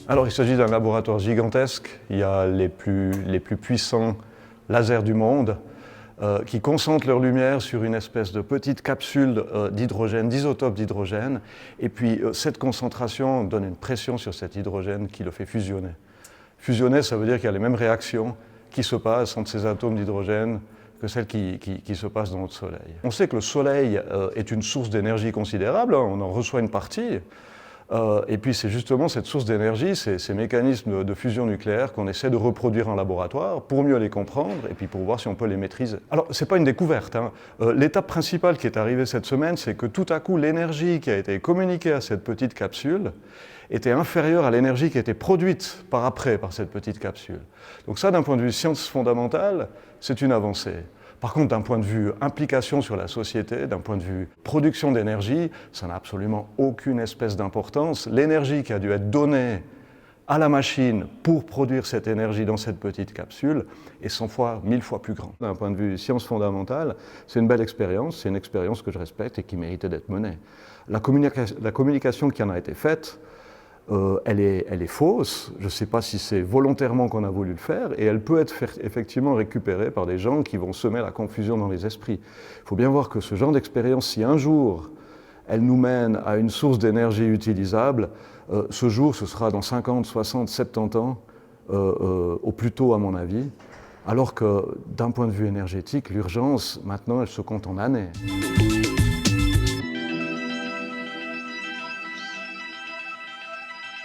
Alors il s'agit d'un laboratoire gigantesque. Il y a les plus puissants lasers du monde qui concentrent leur lumière sur une espèce de petite capsule d'hydrogène, d'isotope d'hydrogène. Et puis cette concentration donne une pression sur cet hydrogène qui le fait fusionner. Fusionner, ça veut dire qu'il y a les mêmes réactions qui se passent entre ces atomes d'hydrogène que celles qui se passent dans notre Soleil. On sait que le Soleil est une source d'énergie considérable, on en reçoit une partie, et puis c'est justement cette source d'énergie, ces mécanismes de fusion nucléaire qu'on essaie de reproduire en laboratoire pour mieux les comprendre et puis pour voir si on peut les maîtriser. Alors c'est pas une découverte, hein. L'étape principale qui est arrivée cette semaine, c'est que tout à coup l'énergie qui a été communiquée à cette petite capsule était inférieure à l'énergie qui a été produite par après par cette petite capsule. Donc ça, d'un point de vue science fondamentale, c'est une avancée. Par contre, d'un point de vue implication sur la société, d'un point de vue production d'énergie, ça n'a absolument aucune espèce d'importance. L'énergie qui a dû être donnée à la machine pour produire cette énergie dans cette petite capsule est 100 fois, 1000 fois plus grande. D'un point de vue science fondamentale, c'est une belle expérience, c'est une expérience que je respecte et qui méritait d'être menée. La communication qui en a été faite, elle est fausse, je ne sais pas si c'est volontairement qu'on a voulu le faire, et elle peut être effectivement récupérée par des gens qui vont semer la confusion dans les esprits. Il faut bien voir que ce genre d'expérience, si un jour elle nous mène à une source d'énergie utilisable, ce jour ce sera dans 50, 60, 70 ans, au plus tôt à mon avis, alors que d'un point de vue énergétique, l'urgence maintenant elle se compte en années.